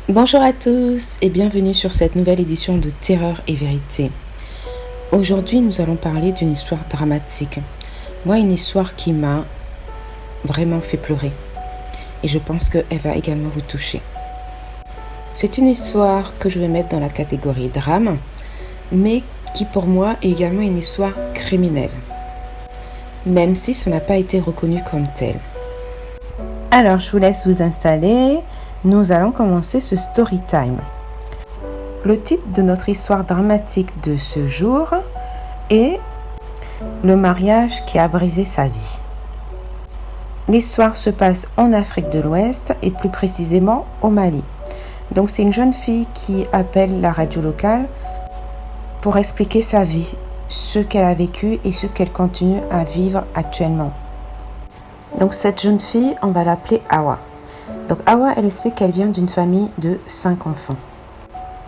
Bonjour à tous et bienvenue sur cette nouvelle édition de Terreur et Vérité. Aujourd'hui, nous allons parler d'une histoire dramatique. Moi, une histoire qui m'a vraiment fait pleurer. Et je pense qu'elle va également vous toucher. C'est une histoire que je vais mettre dans la catégorie drame, mais qui pour moi est également une histoire criminelle. Même si ça n'a pas été reconnu comme tel. Alors, je vous laisse vous installer. Nous allons commencer ce story time. Le titre de notre histoire dramatique de ce jour est Le mariage qui a brisé sa vie. L'histoire se passe en Afrique de l'Ouest et plus précisément au Mali. Donc c'est une jeune fille qui appelle la radio locale pour expliquer sa vie, ce qu'elle a vécu et ce qu'elle continue à vivre actuellement. Donc cette jeune fille, on va l'appeler Awa. Donc Awa, elle explique qu'elle vient d'une famille de 5 enfants.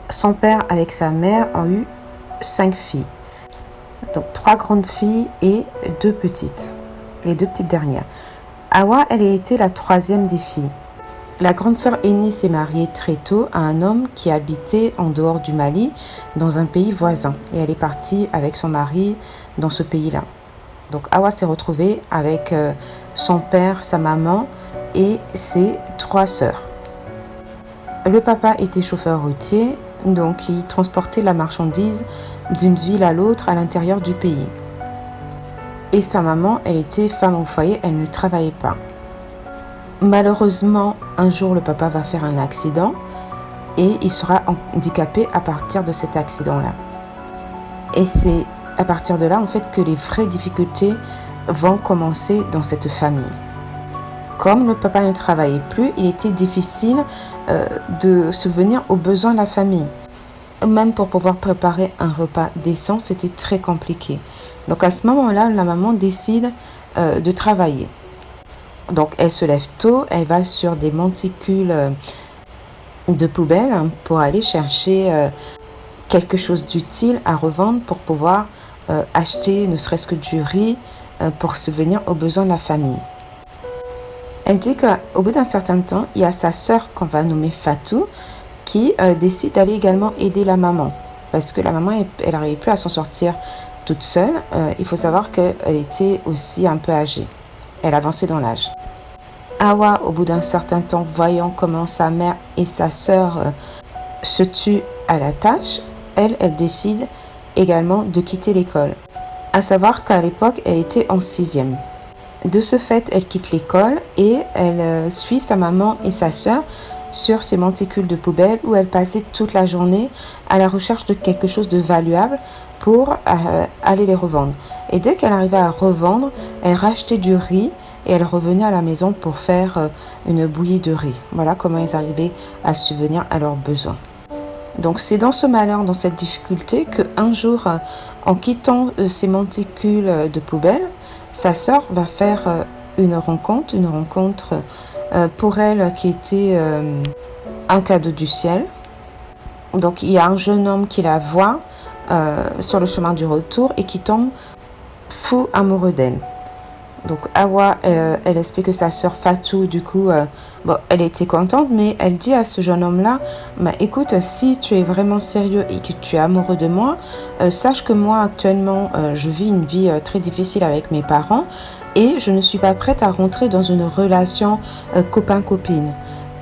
Son père avec sa mère ont eu 5 filles. Donc 3 grandes filles et 2 petites. Les 2 petites dernières. Awa, elle a été la 3e des filles. La grande sœur aînée s'est mariée très tôt à un homme qui habitait en dehors du Mali, dans un pays voisin. Et elle est partie avec son mari dans ce pays-là. Donc Awa s'est retrouvée avec son père, sa maman et ses 3 sœurs. Le papa était chauffeur routier, donc il transportait la marchandise d'une ville à l'autre à l'intérieur du pays. Et sa maman, elle était femme au foyer, elle ne travaillait pas. Malheureusement, un jour, le papa va faire un accident et il sera handicapé à partir de cet accident-là. Et c'est à partir de là, en fait, que les vraies difficultés vont commencer dans cette famille. Comme le papa ne travaillait plus, il était difficile de subvenir aux besoins de la famille. Même pour pouvoir préparer un repas décent, c'était très compliqué. Donc à ce moment-là, la maman décide de travailler. Donc elle se lève tôt, elle va sur des monticules de poubelle pour aller chercher quelque chose d'utile à revendre pour pouvoir acheter ne serait-ce que du riz pour subvenir aux besoins de la famille. Elle dit qu'au bout d'un certain temps, il y a sa sœur qu'on va nommer Fatou qui décide d'aller également aider la maman. Parce que la maman, elle n'arrivait plus à s'en sortir toute seule. Il faut savoir qu'elle était aussi un peu âgée. Elle avançait dans l'âge. Awa, au bout d'un certain temps, voyant comment sa mère et sa sœur se tuent à la tâche, elle décide également de quitter l'école. À savoir qu'à l'époque, elle était en 6e. De ce fait, elle quitte l'école et elle suit sa maman et sa sœur sur ces monticules de poubelle où elle passait toute la journée à la recherche de quelque chose de valuable pour aller les revendre. Et dès qu'elle arrivait à revendre, elle rachetait du riz et elle revenait à la maison pour faire une bouillie de riz. Voilà comment elles arrivaient à subvenir à leurs besoins. Donc c'est dans ce malheur, dans cette difficulté qu'un jour, en quittant ces monticules de poubelle, sa sœur va faire une rencontre pour elle qui était un cadeau du ciel. Donc il y a un jeune homme qui la voit sur le chemin du retour et qui tombe fou amoureux d'elle. Donc Awa, elle explique que sa sœur Fatou, du coup, elle était contente, mais elle dit à ce jeune homme-là, écoute, si tu es vraiment sérieux et que tu es amoureux de moi, sache que moi actuellement, je vis une vie très difficile avec mes parents et je ne suis pas prête à rentrer dans une relation copain-copine.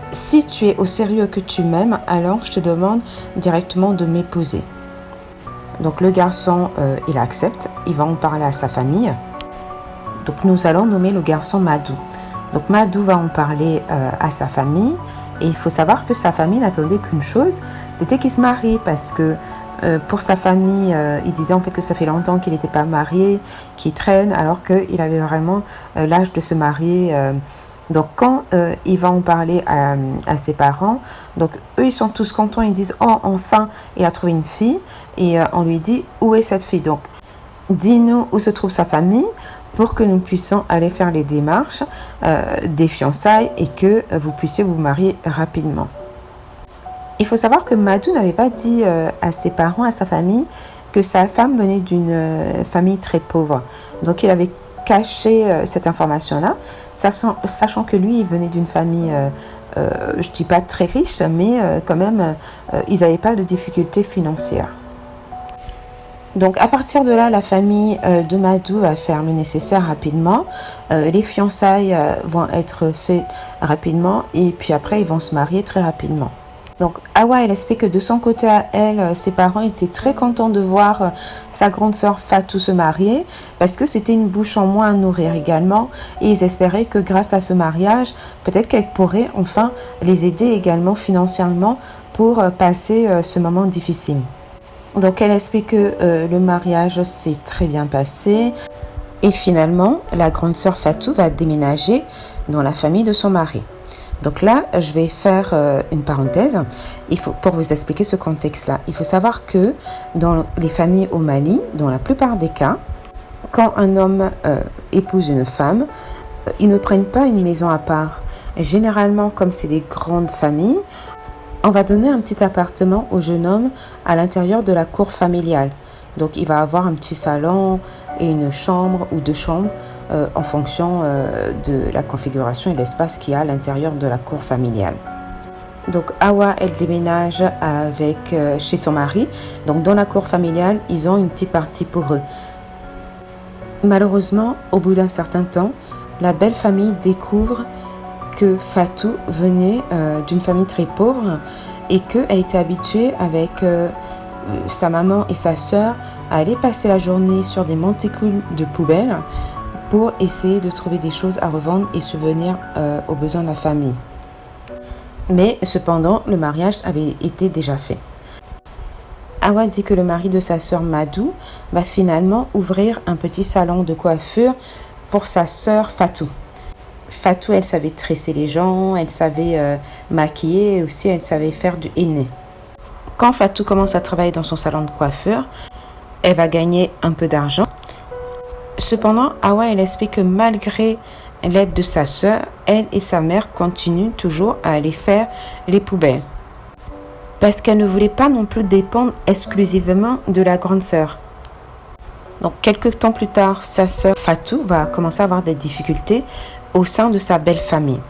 Si tu es au sérieux que tu m'aimes, alors je te demande directement de m'épouser. Donc le garçon, il accepte, il va en parler à sa famille. Donc nous allons nommer le garçon Madou. Donc Madou va en parler à sa famille et il faut savoir que sa famille n'attendait qu'une chose, c'était qu'il se marie parce que pour sa famille, il disait en fait que ça fait longtemps qu'il n'était pas marié, qu'il traîne alors qu'il avait vraiment l'âge de se marier. Donc quand il va en parler à ses parents, donc eux ils sont tous contents, ils disent oh enfin il a trouvé une fille et on lui dit où est cette fille, donc dis-nous où se trouve sa famille pour que nous puissions aller faire les démarches des fiançailles et que vous puissiez vous marier rapidement. Il faut savoir que Madou n'avait pas dit à ses parents, à sa famille, que sa femme venait d'une famille très pauvre. Donc il avait caché cette information-là, sachant que lui, il venait d'une famille, je dis pas très riche, mais quand même, ils n'avaient pas de difficultés financières. Donc à partir de là, la famille de Madhu va faire le nécessaire rapidement. Les fiançailles vont être faites rapidement et puis après, ils vont se marier très rapidement. Donc Awa, elle explique que de son côté à elle, ses parents étaient très contents de voir sa grande sœur Fatou se marier parce que c'était une bouche en moins à nourrir également et ils espéraient que grâce à ce mariage, peut-être qu'elle pourrait enfin les aider également financièrement pour passer ce moment difficile. Donc elle explique que le mariage s'est très bien passé et finalement la grande sœur Fatou va déménager dans la famille de son mari. Donc là, je vais faire une parenthèse pour vous expliquer ce contexte-là. Il faut savoir que dans les familles au Mali, dans la plupart des cas, quand un homme épouse une femme, ils ne prennent pas une maison à part. Généralement, comme c'est des grandes familles, on va donner un petit appartement au jeune homme à l'intérieur de la cour familiale. Donc, il va avoir un petit salon et une chambre ou deux chambres en fonction de la configuration et l'espace qu'il y a à l'intérieur de la cour familiale. Donc, Awa, elle déménage chez son mari. Donc, dans la cour familiale, ils ont une petite partie pour eux. Malheureusement, au bout d'un certain temps, la belle famille découvre que Fatou venait d'une famille très pauvre et qu'elle était habituée avec sa maman et sa sœur à aller passer la journée sur des monticules de poubelles pour essayer de trouver des choses à revendre et subvenir aux besoins de la famille. Mais cependant, le mariage avait été déjà fait. Awa dit que le mari de sa sœur Madhu va finalement ouvrir un petit salon de coiffure pour sa sœur Fatou. Fatou, elle savait tresser les gens, elle savait maquiller et aussi elle savait faire du henné. Quand Fatou commence à travailler dans son salon de coiffure, elle va gagner un peu d'argent. Cependant, Awa, elle explique que malgré l'aide de sa sœur, elle et sa mère continuent toujours à aller faire les poubelles. Parce qu'elle ne voulait pas non plus dépendre exclusivement de la grande sœur. Donc, quelques temps plus tard, sa sœur Fatou va commencer à avoir des difficultés au sein de sa belle famille.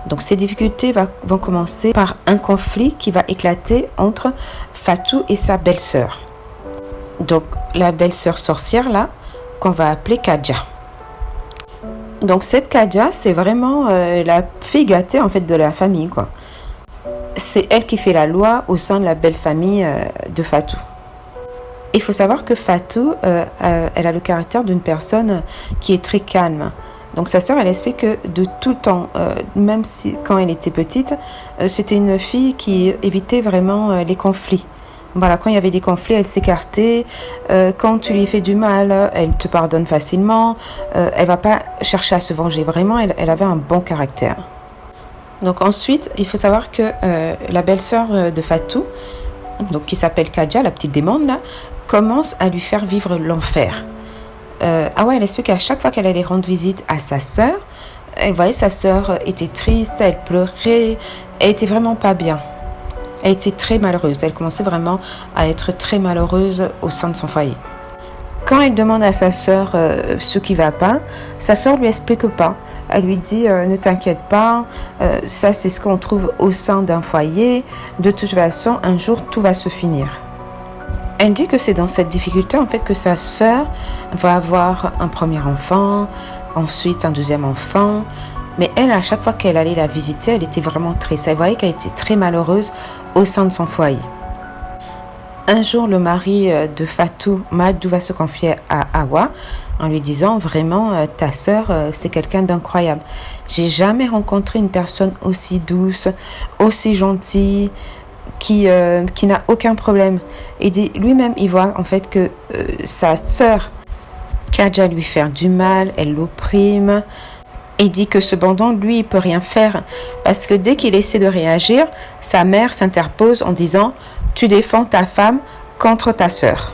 Donc, ces difficultés vont commencer par un conflit qui va éclater entre Fatou et sa belle-sœur. Donc, la belle-sœur sorcière, là, qu'on va appeler Kadja. Donc, cette Kadja, c'est vraiment la fille gâtée, en fait, de la famille, quoi. C'est elle qui fait la loi au sein de la belle famille de Fatou. Il faut savoir que Fatou, elle a le caractère d'une personne qui est très calme. Donc sa sœur, elle explique que de tout temps, même si quand elle était petite, c'était une fille qui évitait vraiment les conflits. Voilà, quand il y avait des conflits, elle s'écartait. Quand tu lui fais du mal, elle te pardonne facilement. Elle va pas chercher à se venger. Vraiment, elle avait un bon caractère. Donc ensuite, il faut savoir que la belle-sœur de Fatou, donc qui s'appelle Kadja, la petite démon là, commence à lui faire vivre l'enfer. Awa, elle explique qu'à chaque fois qu'elle allait rendre visite à sa sœur, elle voyait sa sœur était triste, elle pleurait, elle était vraiment pas bien. Elle était très malheureuse. Elle commençait vraiment à être très malheureuse au sein de son foyer. Quand elle demande à sa sœur ce qui va pas, sa sœur lui explique pas. Elle lui dit ne t'inquiète pas, ça c'est ce qu'on trouve au sein d'un foyer. De toute façon, un jour tout va se finir. Elle dit que c'est dans cette difficulté en fait que sa sœur va avoir un premier enfant, ensuite un deuxième enfant. Mais elle, à chaque fois qu'elle allait la visiter, elle était vraiment triste. Elle voyait qu'elle était très malheureuse au sein de son foyer. Un jour, le mari de Fatou, Madhu, va se confier à Awa en lui disant vraiment ta sœur, c'est quelqu'un d'incroyable. J'ai jamais rencontré une personne aussi douce, aussi gentille, qui n'a aucun problème. Et dit lui-même, il voit en fait que sa sœur Kadja lui fait du mal, elle l'opprime. Il dit que cependant, lui, il peut rien faire parce que dès qu'il essaie de réagir, sa mère s'interpose en disant « Tu défends ta femme contre ta sœur ».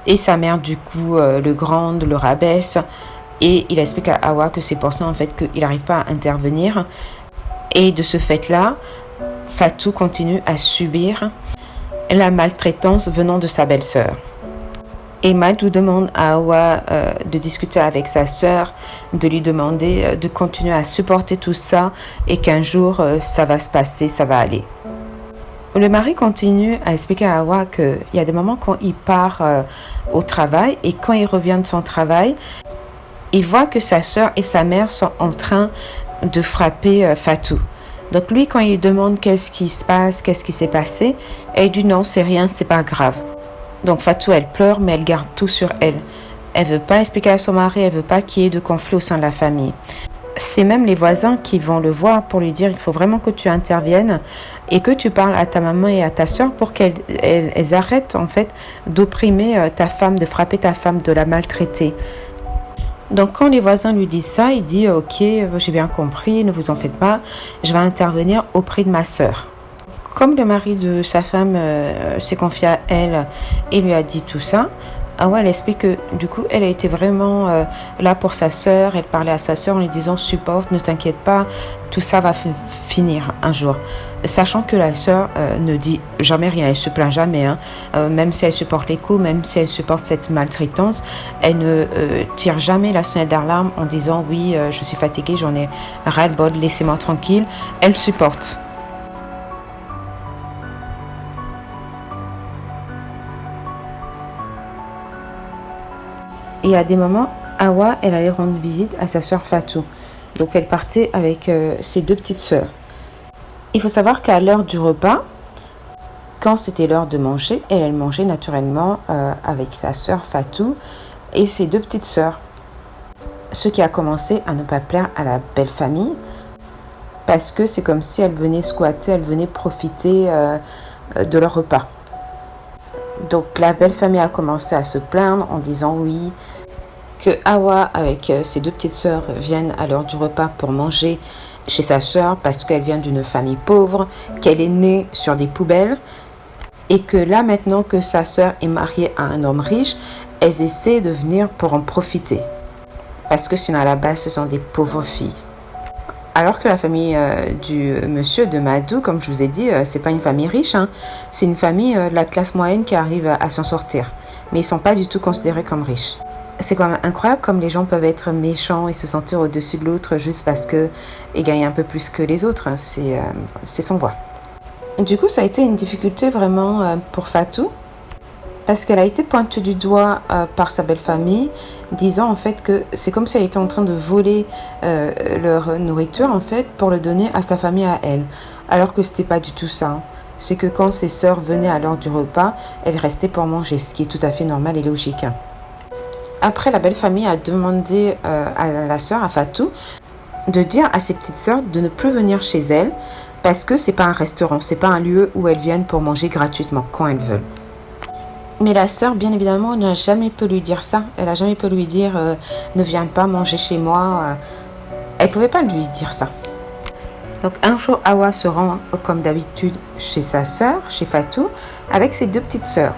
Et sa mère, du coup, le grande, le rabaisse et il explique à Awa que c'est pour ça en fait qu'il n'arrive pas à intervenir. Et de ce fait-là, Fatou continue à subir la maltraitance venant de sa belle-sœur. Et Madou demande à Hawa de discuter avec sa sœur, de lui demander de continuer à supporter tout ça et qu'un jour ça va se passer, ça va aller. Le mari continue à expliquer à Hawa qu'il y a des moments quand il part au travail et quand il revient de son travail, il voit que sa sœur et sa mère sont en train de frapper Fatou. Donc lui, quand il lui demande qu'est-ce qui se passe, qu'est-ce qui s'est passé, elle dit non, c'est rien, c'est pas grave. Donc Fatou, elle pleure, mais elle garde tout sur elle. Elle veut pas expliquer à son mari, elle veut pas qu'il y ait de conflit au sein de la famille. C'est même les voisins qui vont le voir pour lui dire il faut vraiment que tu interviennes et que tu parles à ta maman et à ta soeur pour qu'elles arrêtent en fait d'opprimer ta femme, de frapper ta femme, de la maltraiter. Donc quand les voisins lui disent ça, il dit ok, j'ai bien compris, ne vous en faites pas, je vais intervenir auprès de ma soeur. Comme le mari de sa femme s'est confié à elle et lui a dit tout ça, Hawa elle explique que du coup elle a été vraiment là pour sa sœur, elle parlait à sa sœur en lui disant supporte, ne t'inquiète pas, tout ça va finir un jour. Sachant que la sœur ne dit jamais rien, elle se plaint jamais, même si elle supporte les coups, même si elle supporte cette maltraitance, elle ne tire jamais la sonnette d'alarme en disant oui je suis fatiguée, j'en ai ras-le-bol, laissez-moi tranquille, elle supporte. Et à des moments, Hawa, elle allait rendre visite à sa sœur Fatou. Donc elle partait avec ses deux petites sœurs. Il faut savoir qu'à l'heure du repas, quand c'était l'heure de manger, elle mangeait naturellement avec sa sœur Fatou et ses deux petites sœurs. Ce qui a commencé à ne pas plaire à la belle famille parce que c'est comme si elle venait squatter, elle venait profiter de leur repas. Donc la belle famille a commencé à se plaindre en disant oui, que Hawa avec ses deux petites sœurs viennent à l'heure du repas pour manger chez sa sœur parce qu'elle vient d'une famille pauvre, qu'elle est née sur des poubelles et que là maintenant que sa sœur est mariée à un homme riche, elles essaient de venir pour en profiter. Parce que sinon à la base ce sont des pauvres filles. Alors que la famille du monsieur de Madou, comme je vous ai dit, c'est pas une famille riche, c'est une famille de la classe moyenne qui arrive à s'en sortir. Mais ils sont pas du tout considérés comme riches. C'est quand même incroyable comme les gens peuvent être méchants et se sentir au-dessus de l'autre juste parce qu'ils gagnent un peu plus que les autres. C'est sans voix. Du coup, ça a été une difficulté vraiment pour Fatou parce qu'elle a été pointée du doigt par sa belle famille, disant en fait que c'est comme si elle était en train de voler leur nourriture en fait pour le donner à sa famille à elle, alors que c'était pas du tout ça. C'est que quand ses sœurs venaient à l'heure du repas, elles restaient pour manger, ce qui est tout à fait normal et logique. Après, la belle famille a demandé à la sœur, à Fatou, de dire à ses petites sœurs de ne plus venir chez elle parce que c'est pas un restaurant, c'est pas un lieu où elles viennent pour manger gratuitement quand elles veulent. Mais la sœur, bien évidemment, n'a jamais pu lui dire ça. Elle n'a jamais pu lui dire ne viens pas manger chez moi. Elle ne pouvait pas lui dire ça. Donc un jour, Hawa se rend comme d'habitude chez sa sœur, chez Fatou, avec ses deux petites sœurs.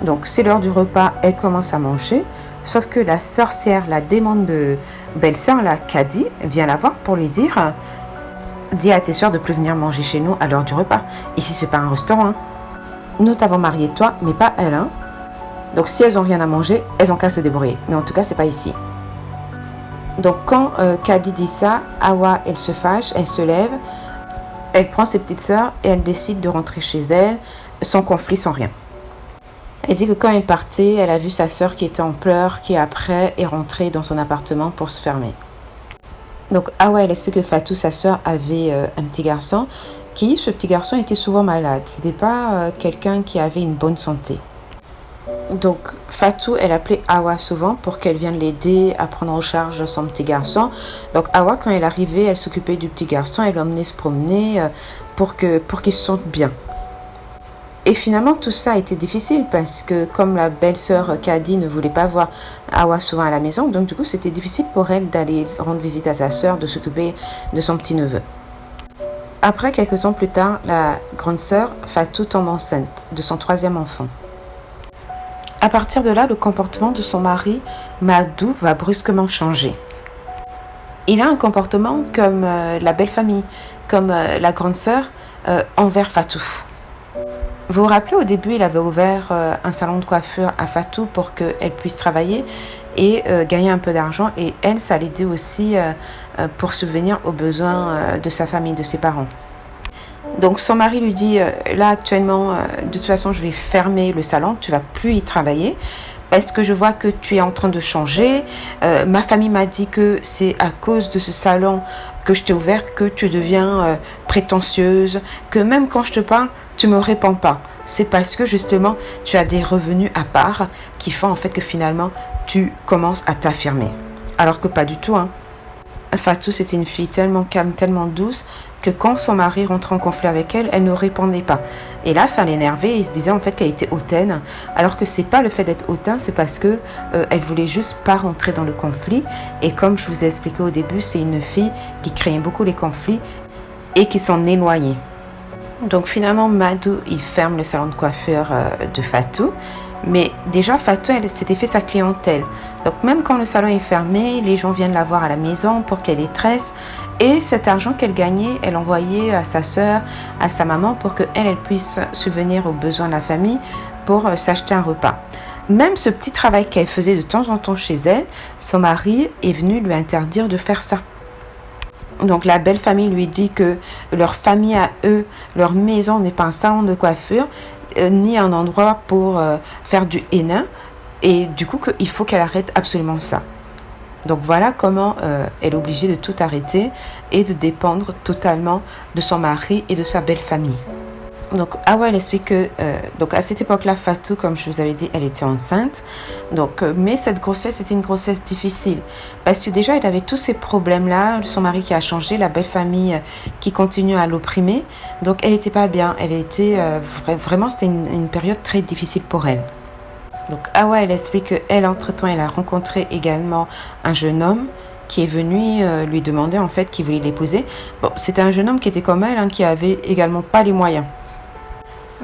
Donc c'est l'heure du repas, elle commence à manger. Sauf que la sorcière, la démon de belle-sœur, la Kadi, vient la voir pour lui dire dis à tes sœurs de ne plus venir manger chez nous à l'heure du repas. Ici, c'est pas un restaurant. Nous t'avons marié toi, mais pas elle. Donc si elles n'ont rien à manger, elles ont qu'à se débrouiller. Mais en tout cas, c'est pas ici. Donc quand Kadi dit ça, Hawa, elle se fâche, elle se lève, elle prend ses petites sœurs et elle décide de rentrer chez elle, sans conflit, sans rien. Elle dit que quand elle partait, elle a vu sa sœur qui était en pleurs, qui après est rentrée dans son appartement pour se fermer. Donc Hawa, elle explique que Fatou, sa sœur, avait un petit garçon ce petit garçon était souvent malade. C'était pas quelqu'un qui avait une bonne santé. Donc Fatou, elle appelait Hawa souvent pour qu'elle vienne l'aider à prendre en charge son petit garçon. Donc Hawa, quand elle arrivait, elle s'occupait du petit garçon, elle l'emmenait se promener pour qu'il se sente bien. Et finalement, tout ça a été difficile parce que comme la belle-sœur Kadi ne voulait pas voir Hawa souvent à la maison, donc du coup, c'était difficile pour elle d'aller rendre visite à sa sœur, de s'occuper de son petit-neveu. Après, quelques temps plus tard, la grande sœur Fatou tombe enceinte de son 3e enfant. À partir de là, le comportement de son mari, Madou, va brusquement changer. Il a un comportement comme la belle famille, comme la grande sœur envers Fatou. Vous vous rappelez, au début, il avait ouvert un salon de coiffure à Fatou pour qu'elle puisse travailler et gagner un peu d'argent. Et elle, ça l'aidait aussi pour subvenir aux besoins de sa famille, de ses parents. Donc son mari lui dit, là actuellement, de toute façon, je vais fermer le salon, tu vas plus y travailler. Parce que je vois que tu es en train de changer. Ma famille m'a dit que c'est à cause de ce salon que je t'ai ouvert que tu deviens prétentieuse, que même quand je te parle, tu me réponds pas. C'est parce que justement, tu as des revenus à part qui font en fait que finalement, tu commences à t'affirmer. Alors que pas du tout, hein. Fatou, c'était une fille tellement calme, tellement douce, que quand son mari rentrait en conflit avec elle, elle ne répondait pas. Et là, ça l'énervait. Il se disait en fait qu'elle était hautaine, alors que c'est pas le fait d'être hautain, c'est parce que elle voulait juste pas rentrer dans le conflit. Et comme je vous ai expliqué au début, c'est une fille qui craignait beaucoup les conflits et qui s'en éloignait. Donc finalement, Madou, il ferme le salon de coiffure de Fatou. Mais déjà, Fatou, elle s'était fait sa clientèle. Donc même quand le salon est fermé, les gens viennent la voir à la maison pour qu'elle les tresse. Et cet argent qu'elle gagnait, elle envoyait à sa sœur, à sa maman pour qu'elle puisse subvenir aux besoins de la famille pour s'acheter un repas. Même ce petit travail qu'elle faisait de temps en temps chez elle, son mari est venu lui interdire de faire ça. Donc la belle famille lui dit que leur famille à eux, leur maison n'est pas un salon de coiffure, ni un endroit pour faire du henna. Et du coup, il faut qu'elle arrête absolument ça. Donc voilà comment elle est obligée de tout arrêter et de dépendre totalement de son mari et de sa belle famille. Donc Awa, elle explique que donc à cette époque-là, Fatou, comme je vous avais dit, elle était enceinte. Donc mais cette grossesse était une grossesse difficile parce que déjà elle avait tous ces problèmes-là, son mari qui a changé, la belle famille qui continue à l'opprimer. Donc elle n'était pas bien, elle était vraiment, c'était une période très difficile pour elle. Donc Awa, elle explique qu'elle, entre-temps, elle a rencontré également un jeune homme qui est venu lui demander en fait qu'il voulait l'épouser. Bon, c'était un jeune homme qui était comme elle, hein, qui avait également pas les moyens.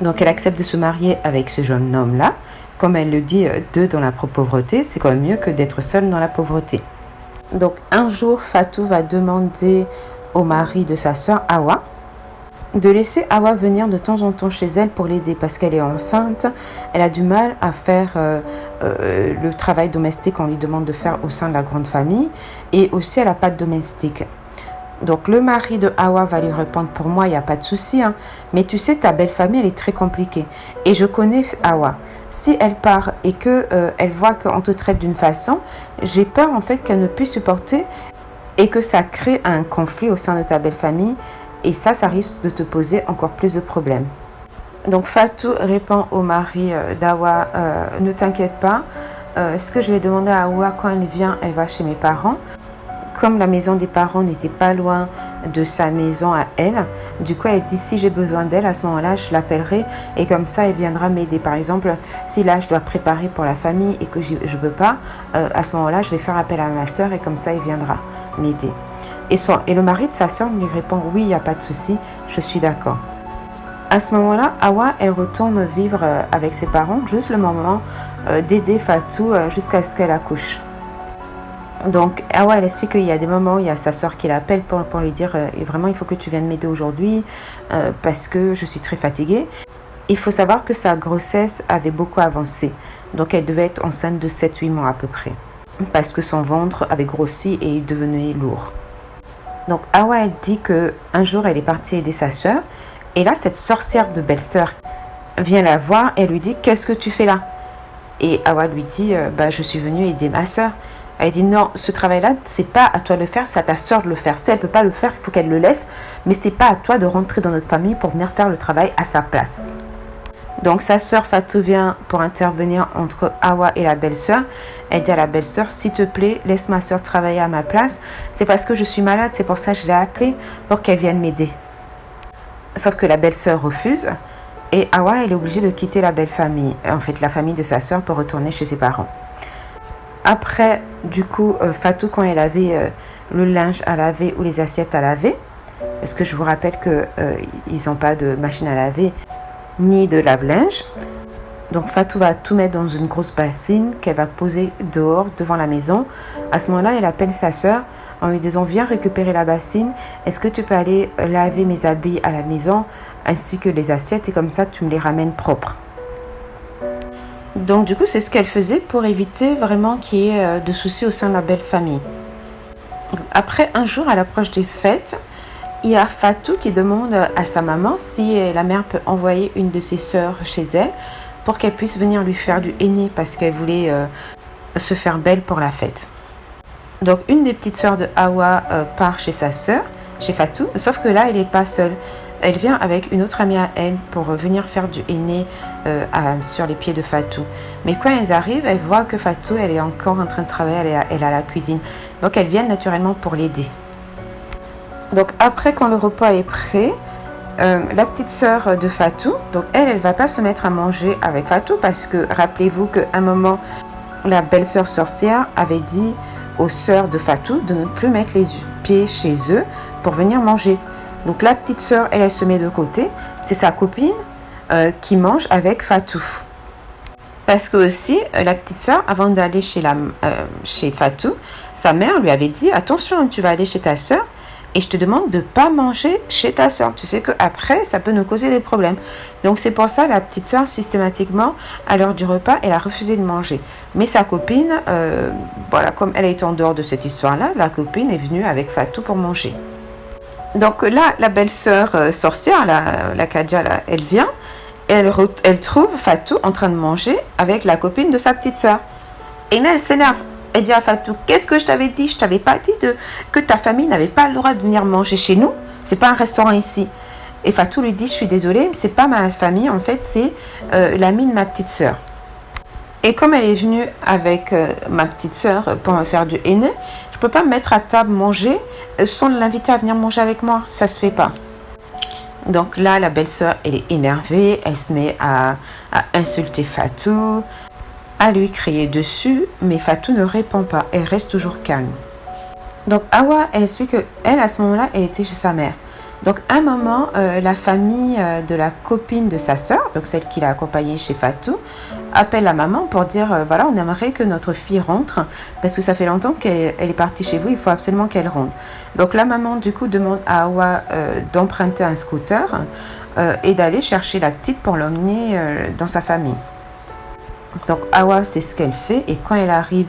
Donc elle accepte de se marier avec ce jeune homme-là. Comme elle le dit, deux dans la pauvreté, c'est quand même mieux que d'être seule dans la pauvreté. Donc un jour, Fatou va demander au mari de sa sœur, Awa, de laisser Awa venir de temps en temps chez elle pour l'aider parce qu'elle est enceinte. Elle a du mal à faire le travail domestique qu'on lui demande de faire au sein de la grande famille. Et aussi, elle n'a pas de domestique. Donc le mari de Awa va lui répondre, pour moi il n'y a pas de souci, hein, mais tu sais, ta belle famille elle est très compliquée et je connais Awa. Si elle part et que elle voit qu'on te traite d'une façon, j'ai peur en fait qu'elle ne puisse supporter et que ça crée un conflit au sein de ta belle famille et ça risque de te poser encore plus de problèmes. Donc Fatou répond au mari d'Awa, ne t'inquiète pas, ce que je vais demander à Awa quand elle vient, elle va chez mes parents. Comme la maison des parents n'était pas loin de sa maison à elle, du coup elle dit si j'ai besoin d'elle à ce moment-là je l'appellerai et comme ça elle viendra m'aider. Par exemple, si là je dois préparer pour la famille et que je ne peux pas, à ce moment-là je vais faire appel à ma soeur et comme ça elle viendra m'aider. Et le mari de sa soeur lui répond oui, il n'y a pas de souci, je suis d'accord. À ce moment-là, Awa, elle retourne vivre avec ses parents, juste le moment d'aider Fatou jusqu'à ce qu'elle accouche. Donc Awa, elle explique qu'il y a des moments, il y a sa soeur qui l'appelle pour lui dire vraiment il faut que tu viennes m'aider aujourd'hui parce que je suis très fatiguée. Il faut savoir que sa grossesse avait beaucoup avancé, donc elle devait être enceinte de 7-8 mois à peu près parce que son ventre avait grossi et il devenait lourd. Donc Awa, elle dit qu'un jour elle est partie aider sa soeur et là cette sorcière de belle-sœur vient la voir et lui dit qu'est-ce que tu fais là? Et Awa lui dit je suis venue aider ma soeur. Elle dit non, ce travail-là, c'est pas à toi de le faire, c'est à ta soeur de le faire. Si elle peut pas le faire, il faut qu'elle le laisse, mais c'est pas à toi de rentrer dans notre famille pour venir faire le travail à sa place. Donc sa soeur Fatou vient pour intervenir entre Awa et la belle-sœur. Elle dit à la belle-sœur, s'il te plaît, laisse ma soeur travailler à ma place. C'est parce que je suis malade, c'est pour ça que je l'ai appelée pour qu'elle vienne m'aider. Sauf que la belle-sœur refuse et Awa, elle est obligée de quitter la belle famille, en fait la famille de sa soeur pour retourner chez ses parents. Après, du coup, Fatou, quand elle avait le linge à laver ou les assiettes à laver, parce que je vous rappelle qu'ils n'ont pas de machine à laver ni de lave-linge. Donc Fatou va tout mettre dans une grosse bassine qu'elle va poser dehors, devant la maison. À ce moment-là, elle appelle sa soeur en lui disant viens récupérer la bassine, est-ce que tu peux aller laver mes habits à la maison ainsi que les assiettes et comme ça tu me les ramènes propres. Donc du coup c'est ce qu'elle faisait pour éviter vraiment qu'il y ait de soucis au sein de la belle famille. Après un jour à l'approche des fêtes, il y a Fatou qui demande à sa maman si la mère peut envoyer une de ses sœurs chez elle pour qu'elle puisse venir lui faire du henné parce qu'elle voulait se faire belle pour la fête. Donc une des petites sœurs de Hawa part chez sa sœur, chez Fatou, sauf que là elle n'est pas seule. Elle vient avec une autre amie à elle pour venir faire du henné sur les pieds de Fatou. Mais quand elles arrivent, elles voient que Fatou elle est encore en train de travailler, elle est à la cuisine. Donc elles viennent naturellement pour l'aider. Donc après quand le repas est prêt, la petite sœur de Fatou, donc elle va pas se mettre à manger avec Fatou parce que rappelez-vous qu'à un moment, la belle-sœur sorcière avait dit aux sœurs de Fatou de ne plus mettre les pieds chez eux pour venir manger. Donc la petite sœur, elle se met de côté, c'est sa copine qui mange avec Fatou. Parce que aussi, la petite sœur, avant d'aller chez Fatou, sa mère lui avait dit attention, tu vas aller chez ta sœur et je te demande de ne pas manger chez ta sœur. Tu sais qu'après, ça peut nous causer des problèmes. Donc c'est pour ça la petite sœur, systématiquement, à l'heure du repas, elle a refusé de manger. Mais sa copine, voilà, comme elle était en dehors de cette histoire-là, la copine est venue avec Fatou pour manger. Donc là, la belle-sœur sorcière, la Kadja, là, elle vient, elle trouve Fatou en train de manger avec la copine de sa petite sœur. Et là, elle s'énerve. Elle dit à Fatou, qu'est-ce que je t'avais dit? Je t'avais pas dit que ta famille n'avait pas le droit de venir manger chez nous. C'est pas un restaurant ici. Et Fatou lui dit, je suis désolée, c'est pas ma famille, en fait, c'est l'amie de ma petite sœur. Et comme elle est venue avec ma petite sœur pour me faire du henné, je peux pas me mettre à table manger sans l'inviter à venir manger avec moi. Ça se fait pas. Donc là, la belle-sœur, elle est énervée, elle se met à insulter Fatou, à lui crier dessus, mais Fatou ne répond pas, elle reste toujours calme. Donc Hawa, elle explique qu'elle, à ce moment-là, elle était chez sa mère. Donc à un moment, la famille de la copine de sa sœur, donc celle qui l'a accompagnée chez Fatou, appelle la maman pour dire, voilà, on aimerait que notre fille rentre, parce que ça fait longtemps qu'elle est partie chez vous, il faut absolument qu'elle rentre. Donc la maman, du coup, demande à Hawa d'emprunter un scooter et d'aller chercher la petite pour l'emmener dans sa famille. Donc Hawa, c'est ce qu'elle fait et quand elle arrive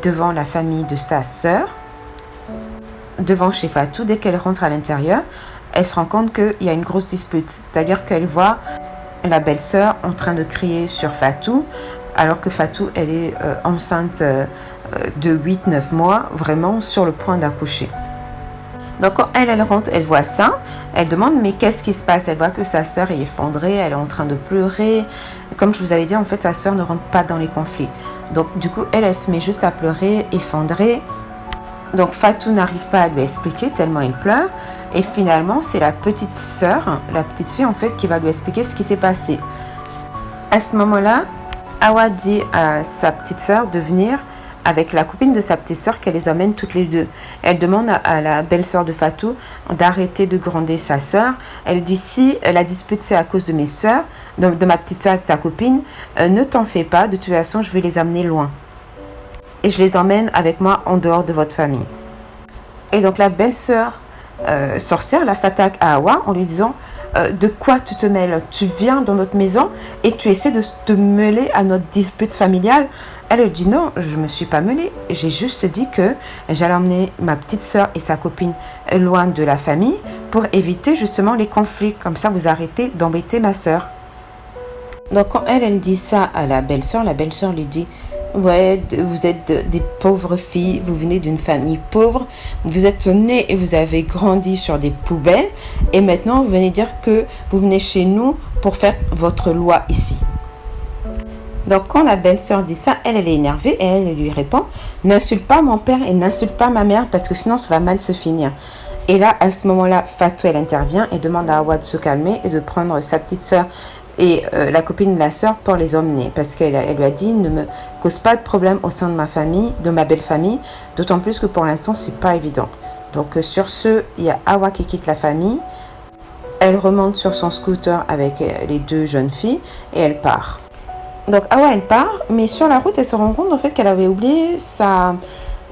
devant la famille de sa sœur, devant chez Fatou, dès qu'elle rentre à l'intérieur, elle se rend compte qu'il y a une grosse dispute. C'est-à-dire qu'elle voit la belle-sœur en train de crier sur Fatou, alors que Fatou, elle est enceinte de 8-9 mois, vraiment sur le point d'accoucher. Donc quand elle rentre, elle voit ça, elle demande mais qu'est-ce qui se passe? Elle voit que sa sœur est effondrée, elle est en train de pleurer. Comme je vous avais dit, en fait, sa sœur ne rentre pas dans les conflits. Donc du coup, elle se met juste à pleurer, effondrée. Donc Fatou n'arrive pas à lui expliquer tellement elle pleure. Et finalement, c'est la petite sœur, la petite fille en fait, qui va lui expliquer ce qui s'est passé. À ce moment-là, Hawa dit à sa petite sœur de venir avec la copine de sa petite sœur qu'elle les emmène toutes les deux. Elle demande à la belle-sœur de Fatou d'arrêter de gronder sa sœur. Elle dit si la dispute c'est à cause de mes sœurs, de ma petite sœur et de sa copine, ne t'en fais pas, de toute façon je vais les amener loin. Et je les emmène avec moi en dehors de votre famille. Et donc la belle-sœur sorcière là s'attaque à Hawa en lui disant de quoi tu te mêles? Tu viens dans notre maison et tu essaies de te mêler à notre dispute familiale. Elle dit non, je me suis pas mêlée, j'ai juste dit que j'allais emmener ma petite sœur et sa copine loin de la famille pour éviter justement les conflits, comme ça vous arrêtez d'embêter ma sœur. Donc quand elle dit ça à la belle-sœur lui dit ouais, vous êtes des pauvres filles, vous venez d'une famille pauvre, vous êtes nés et vous avez grandi sur des poubelles et maintenant vous venez dire que vous venez chez nous pour faire votre loi ici. Donc quand la belle-sœur dit ça, elle est énervée et elle lui répond n'insulte pas mon père et n'insulte pas ma mère parce que sinon ça va mal se finir. Et là, à ce moment-là, Fatou elle intervient et demande à Hawa de se calmer et de prendre sa petite sœur et la copine de la sœur pour les emmener parce qu'elle lui a dit ne me cause pas de problème au sein de ma famille, de ma belle famille, d'autant plus que pour l'instant c'est pas évident. Donc sur ce, il y a Hawa qui quitte la famille, elle remonte sur son scooter avec les deux jeunes filles et elle part. Donc Hawa elle part, mais sur la route elle se rend compte en fait qu'elle avait oublié sa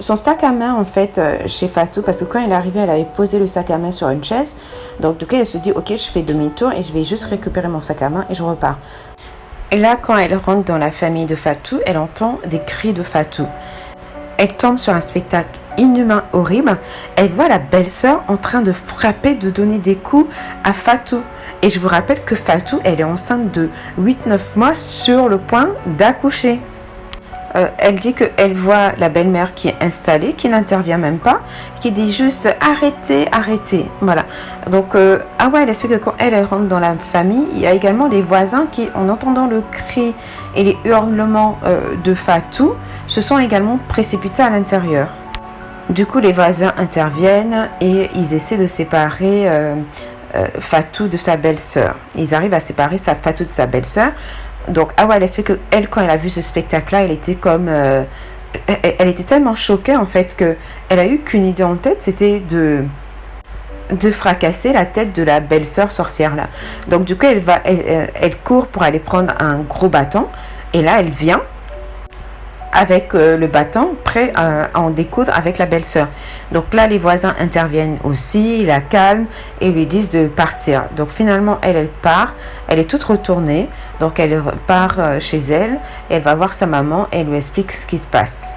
son sac à main en fait chez Fatou, parce que quand elle est arrivée, elle avait posé le sac à main sur une chaise. Donc du coup, elle se dit ok, je fais demi-tour et je vais juste récupérer mon sac à main et je repars. Et là, quand elle rentre dans la famille de Fatou, elle entend des cris de Fatou. Elle tombe sur un spectacle inhumain, horrible. Elle voit la belle-sœur en train de frapper, de donner des coups à Fatou. Et je vous rappelle que Fatou, elle est enceinte de 8-9 mois sur le point d'accoucher. Elle dit qu'elle voit la belle-mère qui est installée, qui n'intervient même pas, qui dit juste arrêtez, arrêtez. Voilà. Donc, elle explique que quand elle rentre dans la famille, il y a également des voisins qui, en entendant le cri et les hurlements de Fatou, se sont également précipités à l'intérieur. Du coup, les voisins interviennent et ils essaient de séparer Fatou de sa belle-sœur. Ils arrivent à séparer Fatou de sa belle-sœur. Donc, elle explique qu'elle, quand elle a vu ce spectacle-là, elle était comme... elle était tellement choquée, en fait, qu'elle a eu qu'une idée en tête, c'était de fracasser la tête de la belle-sœur sorcière-là. Donc, du coup, elle court pour aller prendre un gros bâton. Et là, elle vient avec le bâton, prêt à en découdre avec la belle-sœur. Donc là, les voisins interviennent aussi, la calment et lui disent de partir. Donc finalement, elle part, elle est toute retournée, donc elle part chez elle, et elle va voir sa maman et elle lui explique ce qui se passe.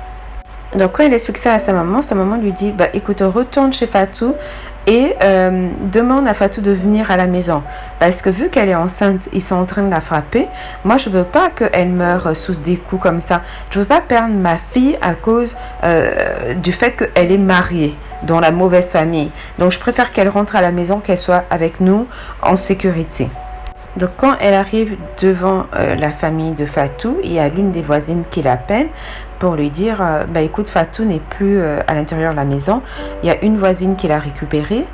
Donc quand elle explique ça à sa maman lui dit écoute, retourne chez Fatou et demande à Fatou de venir à la maison, parce que vu qu'elle est enceinte, ils sont en train de la frapper. Moi, je veux pas qu'elle meure sous des coups comme ça. Je veux pas perdre ma fille à cause du fait qu'elle est mariée dans la mauvaise famille. Donc je préfère qu'elle rentre à la maison, qu'elle soit avec nous en sécurité. Donc quand elle arrive devant la famille de Fatou, il y a l'une des voisines qui l'appelle pour lui dire écoute, Fatou n'est plus à l'intérieur de la maison. Il y a une voisine qui l'a récupérée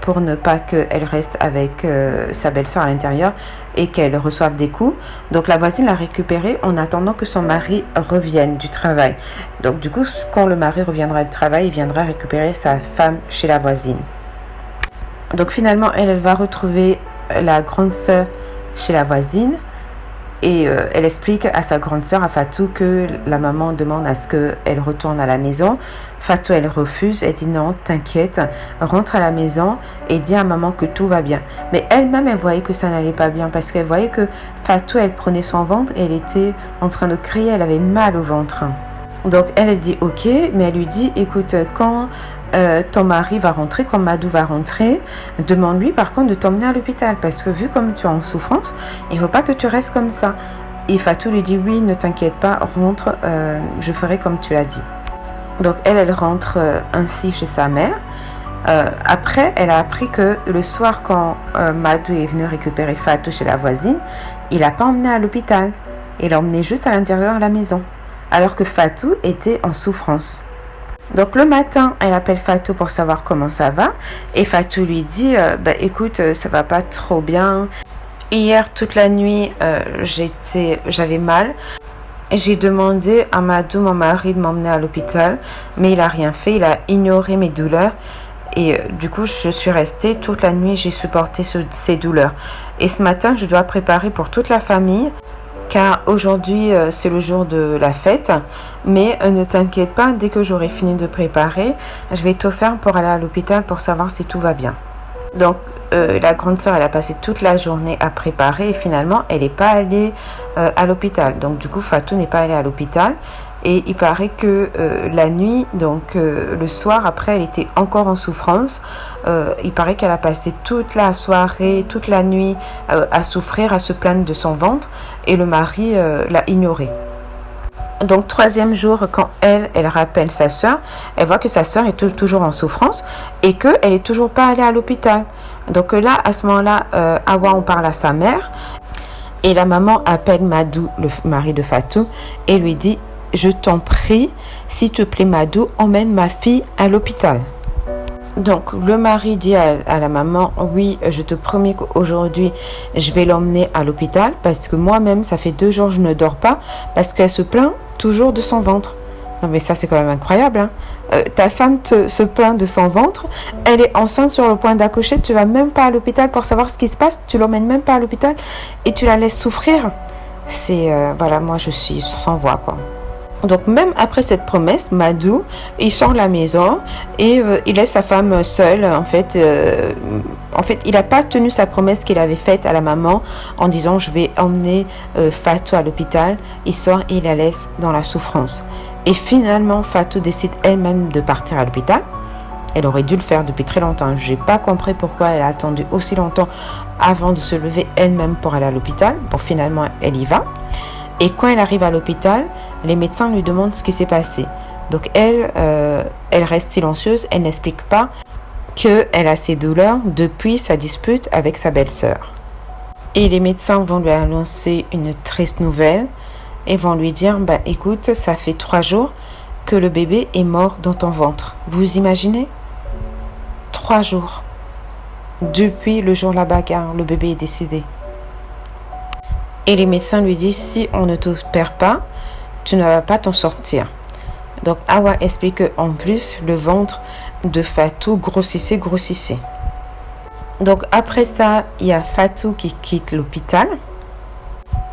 pour ne pas qu'elle reste avec sa belle-sœur à l'intérieur et qu'elle reçoive des coups. Donc la voisine l'a récupérée en attendant que son mari revienne du travail. Donc du coup, quand le mari reviendra du travail, il viendra récupérer sa femme chez la voisine. Donc finalement, elle va retrouver la grande sœur chez la voisine et elle explique à sa grande sœur, à Fatou, que la maman demande à ce qu'elle retourne à la maison. Fatou, elle refuse, elle dit non, t'inquiète, rentre à la maison et dis à maman que tout va bien. Mais elle-même, elle voyait que ça n'allait pas bien, parce qu'elle voyait que Fatou, elle prenait son ventre et elle était en train de crier, elle avait mal au ventre. Donc elle dit ok, mais elle lui dit écoute, quand ton mari va rentrer, quand Madou va rentrer, demande-lui par contre de t'emmener à l'hôpital, parce que vu comme tu es en souffrance, il ne faut pas que tu restes comme ça. Et Fatou lui dit oui, ne t'inquiète pas, rentre, je ferai comme tu l'as dit. Donc elle rentre ainsi chez sa mère. Après, elle a appris que le soir, quand Madou est venu récupérer Fatou chez la voisine, il l'a pas emmené à l'hôpital, il l'a emmené juste à l'intérieur de la maison, alors que Fatou était en souffrance. Donc le matin, elle appelle Fatou pour savoir comment ça va, et Fatou lui dit écoute, ça va pas trop bien. Hier toute la nuit, j'avais mal. J'ai demandé à Madou, mon mari, de m'emmener à l'hôpital, mais il a rien fait, il a ignoré mes douleurs. Et du coup, je suis restée toute la nuit, j'ai supporté ces douleurs. Et ce matin, je dois préparer pour toute la famille, car aujourd'hui, c'est le jour de la fête. Mais ne t'inquiète pas, dès que j'aurai fini de préparer, je vais tout faire pour aller à l'hôpital pour savoir si tout va bien. Donc, la grande sœur, elle a passé toute la journée à préparer et finalement, elle n'est pas allée à l'hôpital. Donc, du coup, Fatou n'est pas allée à l'hôpital. Et il paraît que la nuit, donc le soir, après, elle était encore en souffrance. Il paraît qu'elle a passé toute la soirée, toute la nuit à souffrir, à se plaindre de son ventre. Et le mari l'a ignorée. Donc, troisième jour, quand elle rappelle sa sœur, elle voit que sa sœur est toujours en souffrance et qu'elle n'est toujours pas allée à l'hôpital. Donc là, à ce moment-là, Awa en parle à sa mère. Et la maman appelle Madou, le mari de Fatou, et lui dit: je t'en prie, s'il te plaît Madou, emmène ma fille à l'hôpital. Donc le mari dit à la maman: oui, je te promets qu'aujourd'hui je vais l'emmener à l'hôpital, parce que moi-même ça fait 2 jours que je ne dors pas, parce qu'elle se plaint toujours de son ventre. Non mais ça c'est quand même incroyable, hein. Ta femme se plaint de son ventre, elle est enceinte sur le point d'accoucher, tu vas même pas à l'hôpital pour savoir ce qui se passe, tu l'emmènes même pas à l'hôpital et tu la laisses souffrir. C'est voilà, moi je suis sans voix quoi. Donc même après cette promesse, Madou, il sort de la maison et il laisse sa femme seule. En fait, il n'a pas tenu sa promesse qu'il avait faite à la maman en disant je vais emmener Fatou à l'hôpital. Il sort et il la laisse dans la souffrance. Et finalement, Fatou décide elle-même de partir à l'hôpital. Elle aurait dû le faire depuis très longtemps. Je n'ai pas compris pourquoi elle a attendu aussi longtemps avant de se lever elle-même pour aller à l'hôpital. Bon, finalement, elle y va. Et quand elle arrive à l'hôpital, les médecins lui demandent ce qui s'est passé. Donc elle reste silencieuse, elle n'explique pas qu'elle a ses douleurs depuis sa dispute avec sa belle-sœur. Et les médecins vont lui annoncer une triste nouvelle et vont lui dire « Écoute, ça fait 3 jours que le bébé est mort dans ton ventre. » Vous imaginez ? 3 jours. Depuis le jour de la bagarre, le bébé est décédé. Et les médecins lui disent, si on ne t'opère pas, tu ne vas pas t'en sortir. Donc Hawa explique qu'en plus, le ventre de Fatou grossissait. Donc après ça, il y a Fatou qui quitte l'hôpital.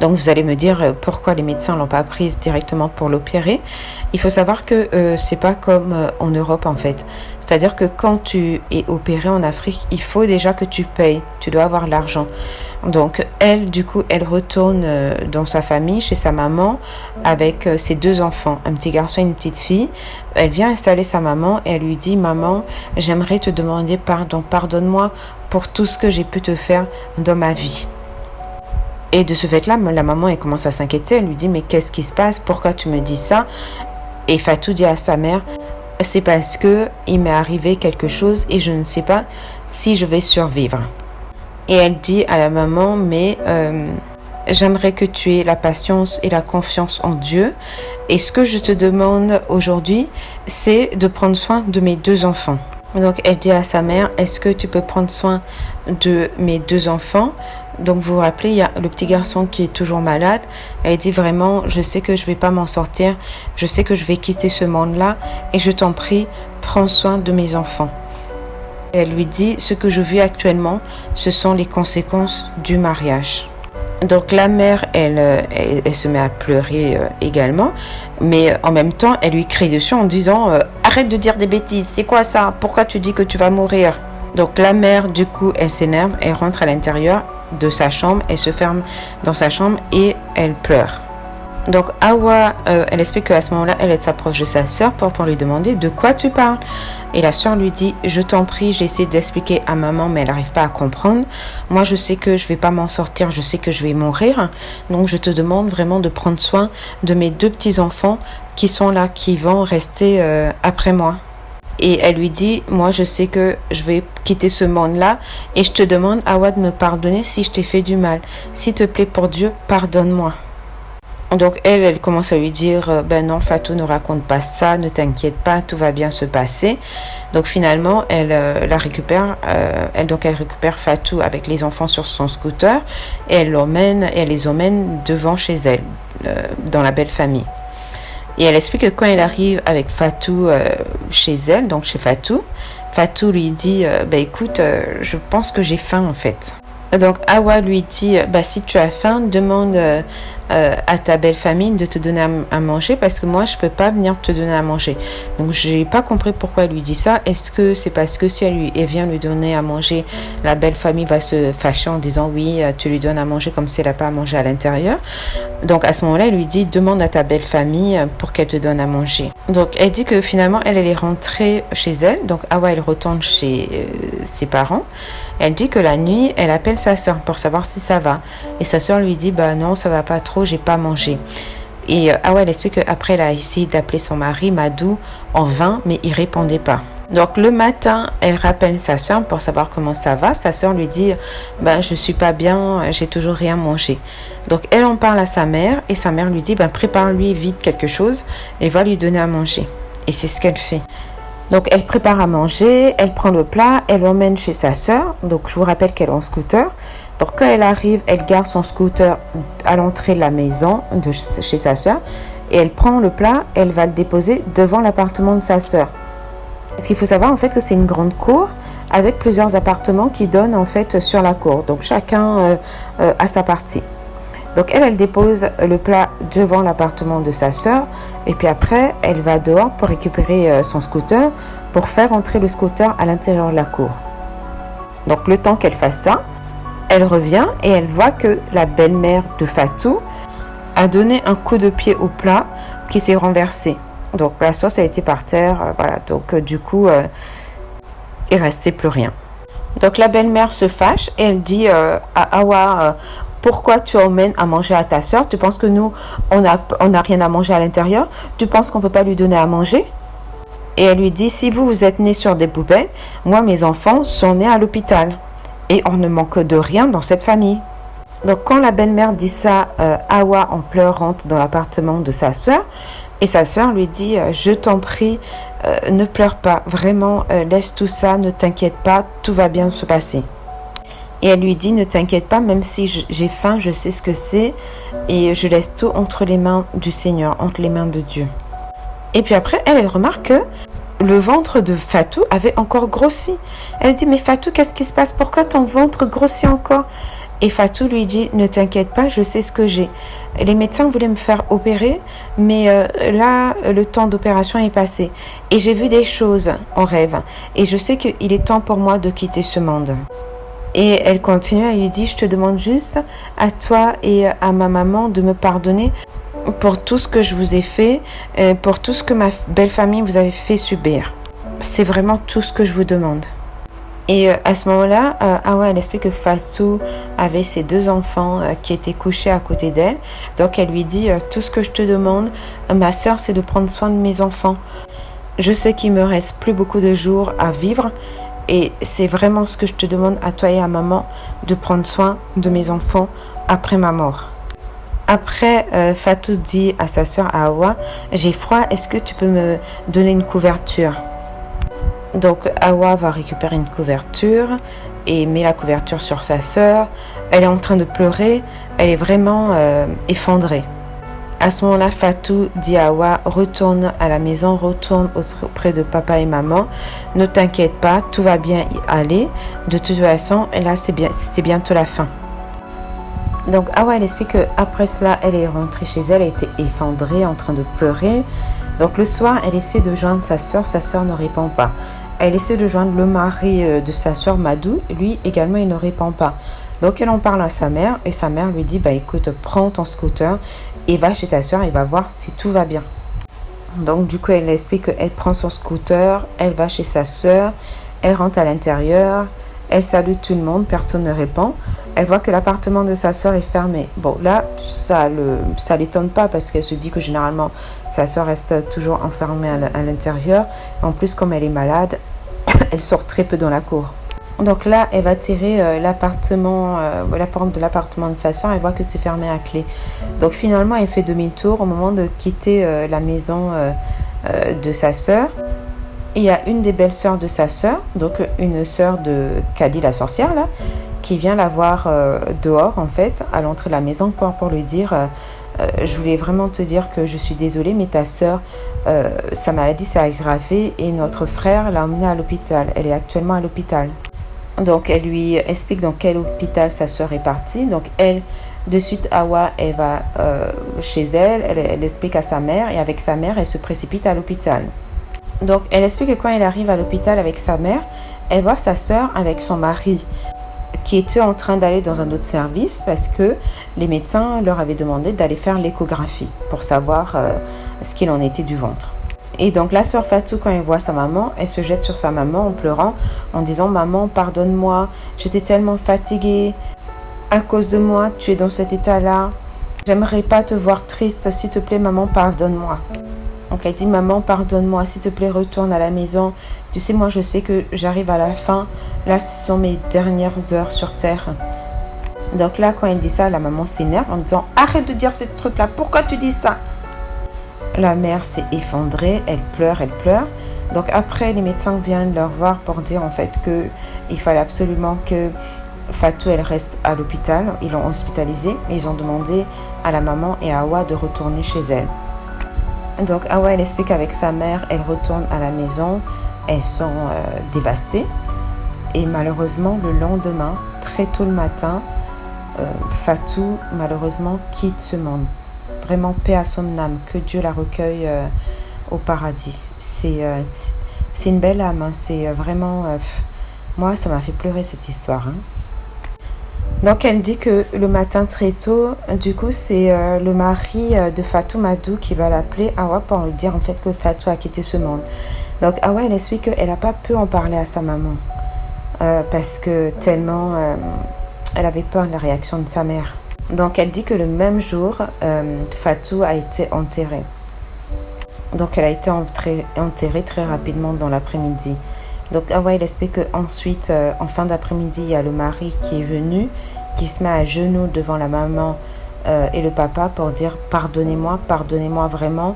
Donc vous allez me dire pourquoi les médecins ne l'ont pas prise directement pour l'opérer. Il faut savoir que c'est pas comme en Europe en fait. C'est-à-dire que quand tu es opéré en Afrique, il faut déjà que tu payes. Tu dois avoir l'argent. Donc elle, du coup, elle retourne dans sa famille, chez sa maman, avec ses 2 enfants, un petit garçon et une petite fille. Elle vient installer sa maman et elle lui dit, maman, j'aimerais te demander pardon. Pardonne-moi pour tout ce que j'ai pu te faire dans ma vie. Et de ce fait-là, la maman, elle commence à s'inquiéter. Elle lui dit, mais qu'est-ce qui se passe? Pourquoi tu me dis ça? Et Fatou dit à sa mère, c'est parce que il m'est arrivé quelque chose et je ne sais pas si je vais survivre. Et elle dit à la maman, mais j'aimerais que tu aies la patience et la confiance en Dieu. Et ce que je te demande aujourd'hui, c'est de prendre soin de mes 2 enfants. Donc elle dit à sa mère, est-ce que tu peux prendre soin de mes 2 enfants? Donc vous vous rappelez, il y a le petit garçon qui est toujours malade. Elle dit vraiment, je sais que je vais pas m'en sortir. Je sais que je vais quitter ce monde-là. Et je t'en prie, prends soin de mes enfants. Elle lui dit, ce que je vis actuellement, ce sont les conséquences du mariage. Donc la mère, elle se met à pleurer également. Mais en même temps, elle lui crie dessus en disant, arrête de dire des bêtises. C'est quoi ça? Pourquoi tu dis que tu vas mourir? Donc la mère, du coup, elle s'énerve. Elle rentre à l'intérieur de sa chambre, elle se ferme dans sa chambre et elle pleure. Donc Hawa, elle explique qu'à ce moment-là, elle s'approche de sa sœur pour lui demander de quoi tu parles. Et la sœur lui dit, je t'en prie, j'ai essayé d'expliquer à maman, mais elle n'arrive pas à comprendre. Moi, je sais que je vais pas m'en sortir, je sais que je vais mourir. Donc je te demande vraiment de prendre soin de mes 2 petits-enfants qui sont là, qui vont rester après moi. Et elle lui dit, moi je sais que je vais quitter ce monde-là et je te demande, Hawa, de me pardonner si je t'ai fait du mal. S'il te plaît, pour Dieu, pardonne-moi. Donc elle commence à lui dire, ben non, Fatou, ne raconte pas ça, ne t'inquiète pas, tout va bien se passer. Donc finalement, elle la récupère, elle récupère Fatou avec les enfants sur son scooter et elle les emmène devant chez elle, dans la belle famille. Et elle explique que quand elle arrive avec Fatou chez elle, donc chez Fatou, Fatou lui dit, écoute, je pense que j'ai faim en fait. Donc Hawa lui dit, si tu as faim, demande à ta belle famille de te donner à manger parce que moi je peux pas venir te donner à manger. Donc j'ai pas compris pourquoi elle lui dit ça. Est-ce que c'est parce que si elle vient lui donner à manger, la belle famille va se fâcher en disant oui, tu lui donnes à manger comme si elle n'a pas à manger à l'intérieur. Donc à ce moment-là, elle lui dit, demande à ta belle famille pour qu'elle te donne à manger. Donc elle dit que finalement elle est rentrée chez elle. Donc Hawa, elle retourne chez ses parents. Elle dit que la nuit, elle appelle sa soeur pour savoir si ça va. Et sa soeur lui dit, non, ça va pas trop, j'ai pas mangé. Et Hawa, elle explique qu'après, elle a essayé d'appeler son mari, Madou, en vain, mais il répondait pas. Donc le matin, elle rappelle sa soeur pour savoir comment ça va. Sa soeur lui dit, je suis pas bien, j'ai toujours rien mangé. Donc elle en parle à sa mère et sa mère lui dit, prépare-lui vite quelque chose et va lui donner à manger. Et c'est ce qu'elle fait. Donc elle prépare à manger, elle prend le plat, elle l'emmène chez sa sœur. Donc je vous rappelle qu'elle est en scooter. Donc quand elle arrive, elle garde son scooter à l'entrée de la maison de chez sa sœur et elle prend le plat, elle va le déposer devant l'appartement de sa sœur. Parce qu'il faut savoir en fait que c'est une grande cour avec plusieurs appartements qui donnent en fait sur la cour. Donc chacun a sa partie. Donc elle dépose le plat devant l'appartement de sa sœur et puis après elle va dehors pour récupérer son scooter pour faire entrer le scooter à l'intérieur de la cour. Donc le temps qu'elle fasse ça, elle revient et elle voit que la belle-mère de Fatou a donné un coup de pied au plat qui s'est renversé. Donc la sauce a été par terre, voilà. Donc du coup, il restait plus rien. Donc la belle-mère se fâche et elle dit à Hawa, pourquoi tu emmènes à manger à ta soeur? Tu penses que nous, on n'a rien à manger à l'intérieur? Tu penses qu'on peut pas lui donner à manger? Et elle lui dit, si vous êtes nés sur des poubelles, moi mes enfants sont nés à l'hôpital. Et on ne manque de rien dans cette famille. Donc quand la belle-mère dit ça, Hawa en pleurs rentre dans l'appartement de sa sœur. Et sa sœur lui dit, je t'en prie, ne pleure pas, vraiment, laisse tout ça, ne t'inquiète pas, tout va bien se passer. Et elle lui dit, ne t'inquiète pas, même si j'ai faim, je sais ce que c'est, et je laisse tout entre les mains du Seigneur, entre les mains de Dieu. Et puis après, elle remarque que le ventre de Fatou avait encore grossi. Elle dit, mais Fatou, qu'est-ce qui se passe? Pourquoi ton ventre grossit encore? Et Fatou lui dit, ne t'inquiète pas, je sais ce que j'ai. Les médecins voulaient me faire opérer, mais là, le temps d'opération est passé. Et j'ai vu des choses en rêve. Et je sais qu'il est temps pour moi de quitter ce monde. Et elle continue, elle lui dit, je te demande juste à toi et à ma maman de me pardonner pour tout ce que je vous ai fait, pour tout ce que ma belle famille vous avait fait subir. C'est vraiment tout ce que je vous demande. Et à ce moment-là, Hawa, elle explique que Fatou avait ses 2 enfants qui étaient couchés à côté d'elle. Donc elle lui dit, tout ce que je te demande, ma soeur, c'est de prendre soin de mes enfants. Je sais qu'il me reste plus beaucoup de jours à vivre et c'est vraiment ce que je te demande à toi et à maman, de prendre soin de mes enfants après ma mort. Après, Fatou dit à sa soeur Hawa, j'ai froid, est-ce que tu peux me donner une couverture? Donc Hawa va récupérer une couverture et met la couverture sur sa sœur. Elle est en train de pleurer, elle est vraiment effondrée. À ce moment-là, Fatou dit à Hawa, retourne à la maison, retourne auprès de papa et maman. Ne t'inquiète pas, tout va bien y aller. De toute façon, là, c'est bientôt la fin. Donc Hawa, elle explique qu'après cela, elle est rentrée chez elle, elle était effondrée, en train de pleurer. Donc le soir, elle essaie de joindre sa sœur ne répond pas. Elle essaie de joindre le mari de sa sœur Madou, lui également il ne répond pas. Donc elle en parle à sa mère et sa mère lui dit, bah écoute, prends ton scooter et va chez ta sœur et va voir si tout va bien. Donc du coup elle explique qu'elle prend son scooter, elle va chez sa sœur, elle rentre à l'intérieur, elle salue tout le monde, personne ne répond. Elle voit que l'appartement de sa sœur est fermé. Bon, là, ça l'étonne pas parce qu'elle se dit que généralement, sa sœur reste toujours enfermée à l'intérieur. En plus, comme elle est malade, elle sort très peu dans la cour. Donc là, elle va tirer la porte de l'appartement de sa sœur. Elle voit que c'est fermé à clé. Donc finalement, elle fait demi-tour au moment de quitter la maison de sa sœur. Il y a une des belles-sœurs de sa sœur, donc une sœur de Kadi la sorcière là, qui vient la voir dehors en fait, à l'entrée de la maison pour lui dire je voulais vraiment te dire que je suis désolée, mais ta sœur, sa maladie s'est aggravée et notre frère l'a emmenée à l'hôpital. Elle est actuellement à l'hôpital. Donc elle lui explique dans quel hôpital sa sœur est partie. Donc elle, de suite, Hawa, elle va chez elle explique à sa mère et avec sa mère, elle se précipite à l'hôpital. Donc elle explique que quand elle arrive à l'hôpital avec sa mère, elle voit sa sœur avec son mari qui était en train d'aller dans un autre service parce que les médecins leur avaient demandé d'aller faire l'échographie pour savoir ce qu'il en était du ventre. Et donc la sœur Fatou, quand elle voit sa maman, elle se jette sur sa maman en pleurant, en disant « Maman, pardonne-moi, j'étais tellement fatiguée. À cause de moi, tu es dans cet état-là. J'aimerais pas te voir triste. S'il te plaît, maman, pardonne-moi. » Donc elle dit « Maman, pardonne-moi, s'il te plaît, retourne à la maison. Tu sais, moi, je sais que j'arrive à la fin. Là, ce sont mes dernières heures sur Terre. » Donc là, quand elle dit ça, la maman s'énerve en disant « Arrête de dire ces trucs-là, pourquoi tu dis ça ?» La mère s'est effondrée, elle pleure. Donc après, les médecins viennent leur voir pour dire en fait qu'il fallait absolument que Fatou, elle reste à l'hôpital. Ils l'ont hospitalisée, mais ils ont demandé à la maman et à Hawa de retourner chez elle. Donc Hawa, elle explique avec sa mère, elle retourne à la maison, elles sont dévastées. Et malheureusement, le lendemain, très tôt le matin, Fatou, malheureusement, quitte ce monde. Vraiment, paix à son âme, que Dieu la recueille au paradis. C'est une belle âme, hein. C'est vraiment... moi, ça m'a fait pleurer cette histoire. Hein. Donc, elle dit que le matin très tôt, du coup, c'est le mari de Fatou Madou qui va l'appeler Awa pour lui dire en fait que Fatou a quitté ce monde. Donc, Awa, elle explique qu'elle n'a pas pu en parler à sa maman parce que tellement elle avait peur de la réaction de sa mère. Donc, elle dit que le même jour, Fatou a été enterrée. Donc, elle a été enterrée très rapidement dans l'après-midi. Donc, Awa, elle explique qu'ensuite, en fin d'après-midi, il y a le mari qui est venu, qui se met à genoux devant la maman et le papa pour dire « Pardonnez-moi, pardonnez-moi vraiment.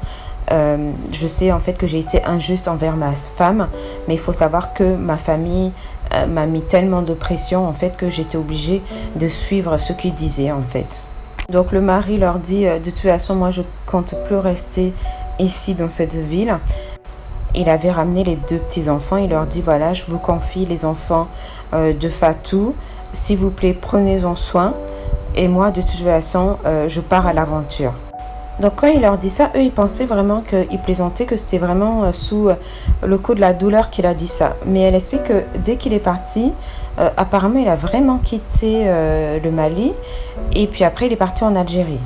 Je sais en fait que j'ai été injuste envers ma femme, mais il faut savoir que ma famille m'a mis tellement de pression en fait que j'étais obligée de suivre ce qu'ils disaient en fait. » Donc, le mari leur dit « De toute façon, moi, je compte plus rester ici dans cette ville. » Il avait ramené les 2 petits-enfants. Il leur dit, voilà, je vous confie les enfants de Fatou. S'il vous plaît, prenez-en soin. Et moi, de toute façon, je pars à l'aventure. Donc, quand il leur dit ça, eux, ils pensaient vraiment qu'il plaisantait, que c'était vraiment sous le coup de la douleur qu'il a dit ça. Mais elle explique que dès qu'il est parti, apparemment, il a vraiment quitté le Mali. Et puis après, il est parti en Algérie.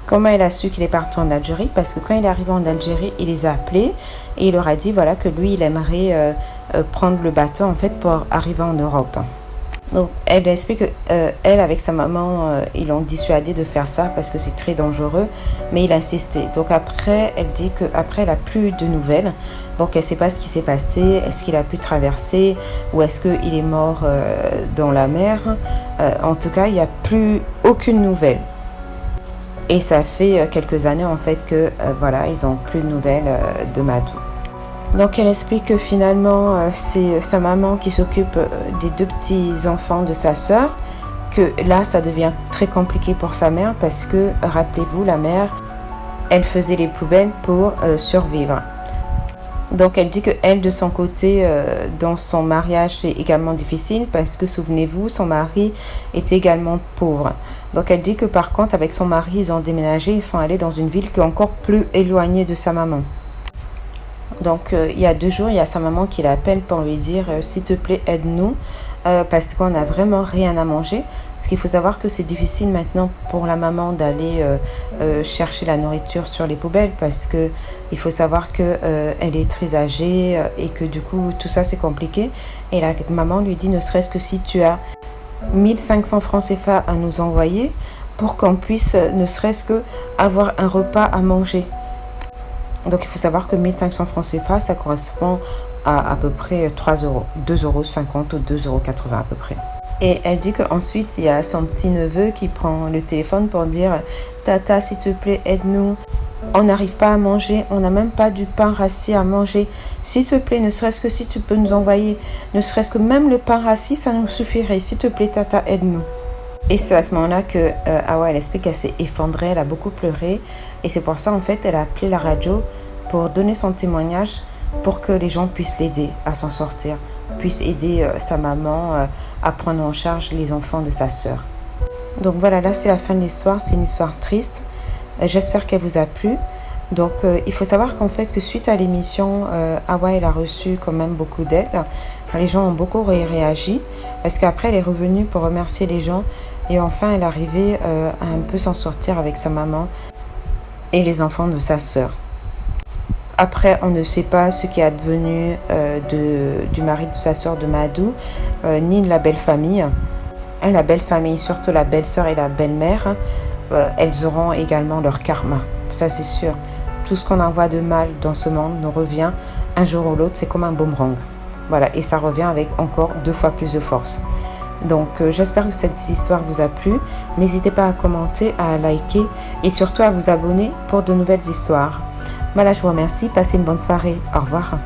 Comment il a su qu'il est parti en Algérie? Parce que quand il est arrivé en Algérie, il les a appelés et il leur a dit voilà, que lui, il aimerait prendre le bateau en fait pour arriver en Europe. Donc, elle explique qu'elle, avec sa maman, ils l'ont dissuadé de faire ça parce que c'est très dangereux, mais il a insisté. Donc après, elle dit qu'après, elle n'a plus de nouvelles. Donc, elle ne sait pas ce qui s'est passé. Est-ce qu'il a pu traverser ou est-ce qu'il est mort dans la mer? En tout cas, il n'y a plus aucune nouvelle. Et ça fait quelques années en fait que voilà, ils n'ont plus de nouvelles de Madou. Donc elle explique que finalement c'est sa maman qui s'occupe des 2 petits-enfants de sa sœur, que là ça devient très compliqué pour sa mère parce que, rappelez-vous, la mère, elle faisait les poubelles pour survivre. Donc elle dit qu'elle, de son côté, dans son mariage, c'est également difficile parce que, souvenez-vous, son mari était également pauvre. Donc elle dit que par contre, avec son mari, ils ont déménagé, ils sont allés dans une ville qui est encore plus éloignée de sa maman. Donc il y a 2 jours, il y a sa maman qui l'appelle pour lui dire « S'il te plaît, aide-nous parce qu'on n'a vraiment rien à manger. » Parce qu'il faut savoir que c'est difficile maintenant pour la maman d'aller chercher la nourriture sur les poubelles parce que il faut savoir que elle est très âgée et que du coup tout ça c'est compliqué. Et la maman lui dit ne serait-ce que si tu as 1500 francs CFA à nous envoyer pour qu'on puisse ne serait-ce que avoir un repas à manger. Donc il faut savoir que 1500 francs CFA ça correspond à peu près 3 euros, 2,50 € ou 2,80 € à peu près. Et elle dit qu'ensuite, il y a son petit-neveu qui prend le téléphone pour dire « Tata, s'il te plaît, aide-nous. On n'arrive pas à manger. On n'a même pas du pain rassis à manger. S'il te plaît, ne serait-ce que si tu peux nous envoyer, ne serait-ce que même le pain rassis, ça nous suffirait. S'il te plaît, Tata, aide-nous. » Et c'est à ce moment-là que Awa, elle explique qu'elle s'est effondrée, elle a beaucoup pleuré. Et c'est pour ça, en fait, elle a appelé la radio pour donner son témoignage pour que les gens puissent l'aider à s'en sortir, puissent aider sa maman à prendre en charge les enfants de sa sœur. Donc voilà, là c'est la fin de l'histoire, c'est une histoire triste. J'espère qu'elle vous a plu. Donc il faut savoir qu'en fait que suite à l'émission, Awa elle a reçu quand même beaucoup d'aide. Les gens ont beaucoup réagi parce qu'après elle est revenue pour remercier les gens et enfin elle est arrivée à un peu s'en sortir avec sa maman et les enfants de sa sœur. Après, on ne sait pas ce qui est advenu du mari de sa sœur de Madou, ni de la belle famille. La belle famille, surtout la belle-sœur et la belle-mère, elles auront également leur karma. Ça, c'est sûr. Tout ce qu'on envoie de mal dans ce monde nous revient un jour ou l'autre. C'est comme un boomerang. Voilà, et ça revient avec encore 2 fois plus de force. Donc, j'espère que cette histoire vous a plu. N'hésitez pas à commenter, à liker et surtout à vous abonner pour de nouvelles histoires. Voilà, je vous remercie. Passez une bonne soirée. Au revoir.